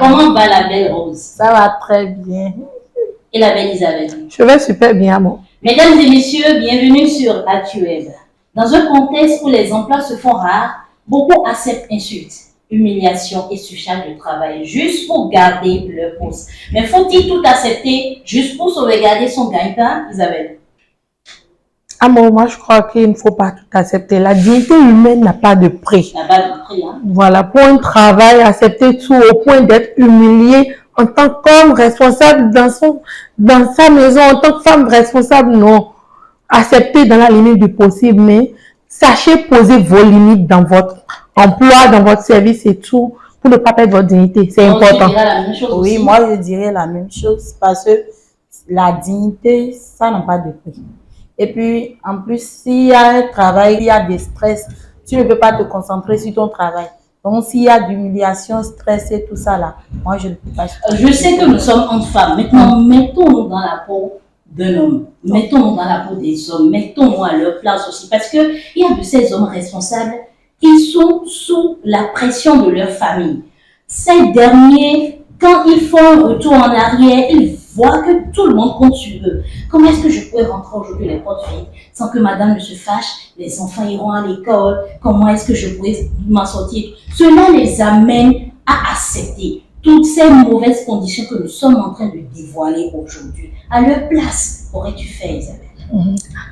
Comment va la belle Rose? Ça va très bien. Et la belle Isabelle? Je vais super bien, moi. Mesdames et messieurs, bienvenue sur ActuWeb. Dans un contexte où les emplois se font rares, beaucoup acceptent insultes, humiliations et surcharge de travail juste pour garder leur poste. Mais faut-il tout accepter juste pour sauvegarder son gagne-pain, Isabelle? Moi, je crois qu'il ne faut pas tout accepter. La dignité humaine n'a pas de prix. N'a pas de prix, hein? Voilà, pour un travail, accepter tout au point d'être humilié en tant qu'homme responsable dans sa maison, en tant que femme responsable, non. Accepter dans la limite du possible, mais sachez poser vos limites dans votre emploi, dans votre service et tout, pour ne pas perdre votre dignité. C'est important. Tu dirais la même chose Oui, aussi? moi je dirais la même chose parce que la dignité, ça n'a pas de prix. Et puis, en plus, s'il y a un travail, il y a des stress, tu ne peux pas te concentrer sur ton travail. Donc, s'il y a d'humiliation, stress et tout ça là, moi je ne peux pas. Je sais que nous sommes entre femmes. Maintenant, mettons-nous dans la peau d'un homme. Mettons-nous dans la peau des hommes. Mettons-nous à leur place aussi. Parce qu'il y a de ces hommes responsables qui sont sous la pression de leur famille. Ces derniers, quand ils font un retour en arrière, ils voient que tout le monde compte sur eux. Comment est-ce que je pourrais rentrer aujourd'hui les portes vides sans que madame ne se fâche? Les enfants iront à l'école. Comment est-ce que je pourrais m'en sortir? Cela les amène à accepter toutes ces mauvaises conditions que nous sommes en train de dévoiler aujourd'hui. À leur place, qu'aurais-tu fait, Isabelle?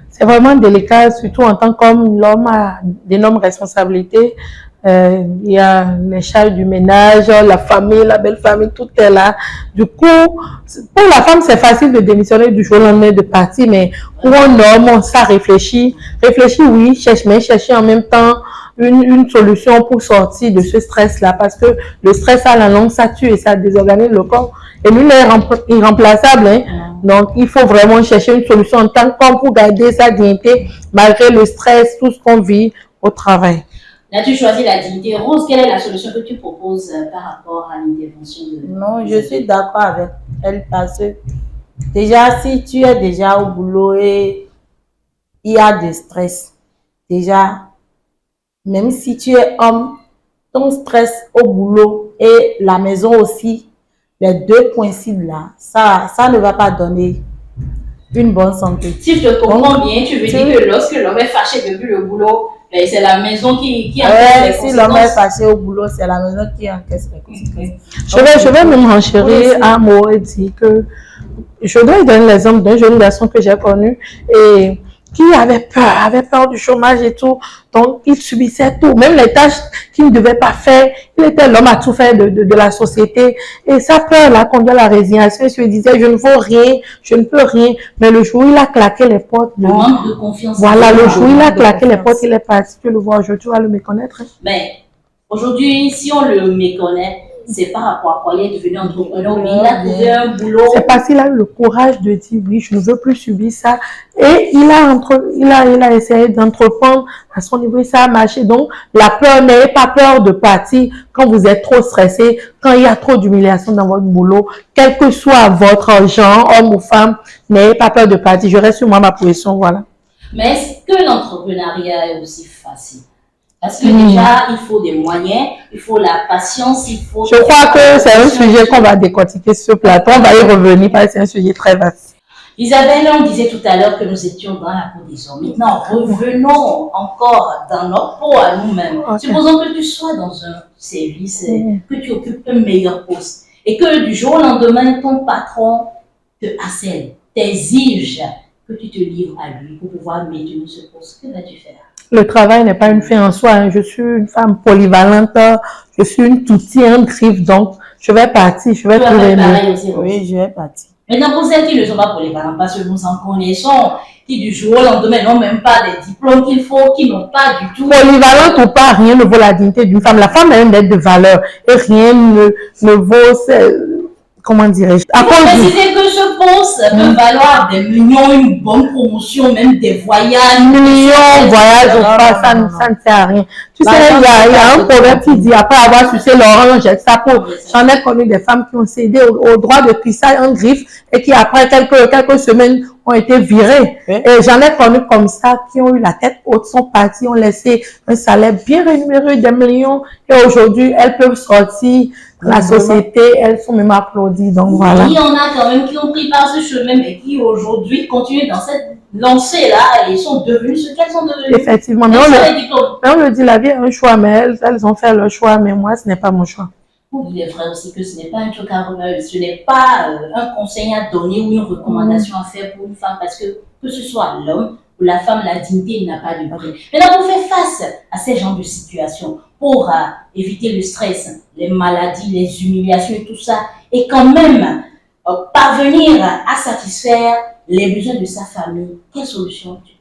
C'est vraiment délicat, surtout en tant qu'homme. L'homme a d'énormes responsabilités. Il y a les charges du ménage, la famille, la belle famille, tout est là. Du coup, pour la femme, c'est facile de démissionner du jour au lendemain de partir, mais pour un homme, ça réfléchit. Réfléchit, oui, cherche, mais chercher en même temps une solution pour sortir de ce stress-là, parce que le stress à la longue, ça tue et ça désorganise le corps. Et lui, il est irremplaçable, hein. Donc, il faut vraiment chercher une solution en tant qu'homme pour garder sa dignité, malgré le stress, tout ce qu'on vit au travail. As-tu choisi la dignité? Rose, quelle est la solution que tu proposes par rapport à l'intervention de... Non, je suis d'accord avec elle parce que déjà, si tu es déjà au boulot et il y a du stress, déjà, même si tu es homme, ton stress au boulot et la maison aussi, les deux coïncident là, ça ne va pas donner une bonne santé. Si je te comprends bien, tu veux dire que lorsque l'homme est fâché depuis le boulot, c'est la maison qui encaisse les conséquences. Si l'homme est fâché au boulot, c'est la maison qui encaisse les conséquences. Je vais me renchérir à mot et dire que je dois donner l'exemple d'un jeune garçon que j'ai connu et qui avait peur du chômage et tout. Donc, il subissait tout, même les tâches qu'il ne devait pas faire. Il était l'homme à tout faire de la société. Et sa peur l'a conduit à la résignation. Il se disait, je ne vaux rien, je ne peux rien. Mais le jour où il a claqué les portes, le manque de confiance. Voilà, le jour où il a claqué les portes, il est parti. Tu le vois aujourd'hui, tu vas le méconnaître. Mais aujourd'hui, si on le méconnaît, c'est par rapport à quoi il est devenu entrepreneur. Oui, il a trouvé un boulot. C'est parce qu'il a eu le courage de dire oui, je ne veux plus subir ça. Et il a essayé d'entreprendre à son niveau et ça a marché. Donc, la peur, n'ayez pas peur de partir quand vous êtes trop stressé, quand il y a trop d'humiliation dans votre boulot, quel que soit votre genre, homme ou femme, n'ayez pas peur de partir. Je reste sur moi, ma position, voilà. Mais est-ce que l'entrepreneuriat est aussi facile? Parce que déjà, il faut des moyens, il faut la patience, il faut... Je crois que c'est un sujet qu'on va décortiquer sur ce plateau. On va y revenir parce que c'est un sujet très vaste. Isabelle, on disait tout à l'heure que nous étions dans la peau des hommes. Maintenant, revenons encore dans notre peau à nous-mêmes. Okay. Supposons que tu sois dans un service, que tu occupes un meilleur poste et que du jour au lendemain, ton patron te harcèle, t'exige que tu te livres à lui pour pouvoir maintenir ce poste. Que vas-tu faire? Le travail n'est pas une fin en soi. Je suis une femme polyvalente. Je suis une toutie, un griffe. Donc, je vais partir. Je vais trouver mieux. Oui, je vais partir. Maintenant, pour celles qui ne sont pas polyvalentes, parce que nous en connaissons, qui du jour au lendemain n'ont même pas des diplômes qu'il faut, qui n'ont pas du tout... Polyvalente ou pas, rien ne vaut la dignité d'une femme. La femme est une être de valeur. Et rien ne vaut... Comment dirais-je? Il faut préciser que ce poste peut valoir des millions, une bonne promotion, même des voyages. Millions, voyages, mariage ou pas, ça ne sert à rien. Tu sais, il y a un proverbe qui dit, après avoir sucé l'orange, jette sa peau. J'en ai connu des femmes qui ont cédé au droit de pisser en griffe et qui, après quelques semaines, ont été virées. Et j'en ai connu comme ça, qui ont eu la tête haute, sont partis, ont laissé un salaire bien rémunéré, des millions. Et aujourd'hui, elles peuvent sortir dans la société, elles sont même applaudies. Donc voilà. Il y en a quand même qui ont pris par ce chemin, mais qui aujourd'hui continuent dans cette lancée-là et sont devenues ce qu'elles sont devenues. Effectivement. Mais on le dit, la vie est un choix, mais elles ont fait leur choix, mais moi, ce n'est pas mon choix. Il est vrai aussi que ce n'est pas un truc à remettre, ce n'est pas un conseil à donner ou une recommandation à faire pour une femme, parce que ce soit l'homme ou la femme, la dignité n'a pas de prix. Maintenant, pour faire face à ces genres de situations, pour éviter le stress, les maladies, les humiliations et tout ça, et quand même parvenir à satisfaire les besoins de sa famille, quelle solution tu proposes?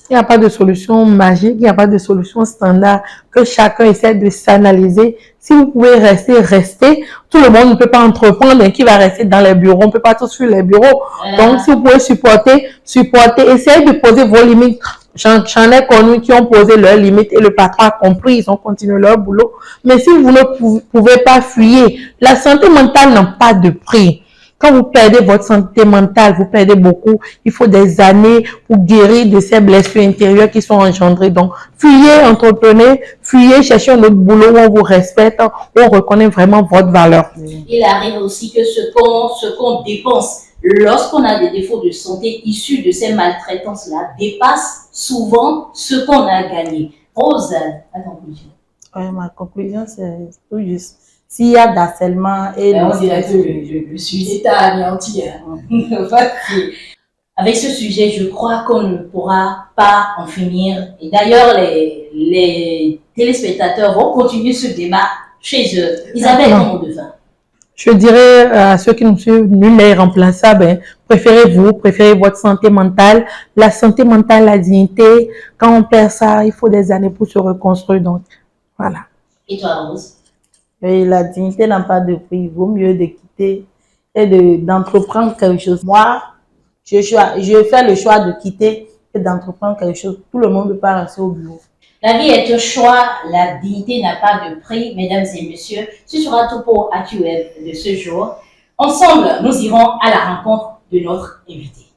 Il n'y a pas de solution magique, il n'y a pas de solution standard, que chacun essaie de s'analyser. Si vous pouvez restez. Tout le monde ne peut pas entreprendre et qui va rester dans les bureaux. On ne peut pas tous sur les bureaux. Donc, si vous pouvez supporter, essayez de poser vos limites. J'en ai connu qui ont posé leurs limites et le patron a compris, ils ont continué leur boulot. Mais si vous ne pouvez pas fuir, la santé mentale n'a pas de prix. Quand vous perdez votre santé mentale, vous perdez beaucoup. Il faut des années pour guérir de ces blessures intérieures qui sont engendrées. Donc, fuyez, entreprenez, fuyez, cherchez un autre boulot où on vous respecte, où on reconnaît vraiment votre valeur. Il arrive aussi que ce qu'on dépense lorsqu'on a des défauts de santé issus de ces maltraitances-là dépasse souvent ce qu'on a gagné. Rose, ta conclusion? Ma conclusion, c'est tout juste. S'il y a d'harcèlement et on dirait que le sujet t'a anéanti. Avec ce sujet, je crois qu'on ne pourra pas en finir. Et d'ailleurs, les téléspectateurs vont continuer ce débat chez eux. Isabelle, comment on devint? Je dirais à ceux qui nous suivent, nul n'est irremplaçable. Préférez votre santé mentale. La santé mentale, la dignité. Quand on perd ça, il faut des années pour se reconstruire. Donc, voilà. Et toi, Rose? Et la dignité n'a pas de prix. Il vaut mieux de quitter et d'entreprendre quelque chose. Moi, je fais le choix de quitter et d'entreprendre quelque chose. Tout le monde ne peut pas rester au bureau. La vie est un choix, la dignité n'a pas de prix, mesdames et messieurs. Ce sera tout pour ActuWeb de ce jour. Ensemble, nous irons à la rencontre de notre invité.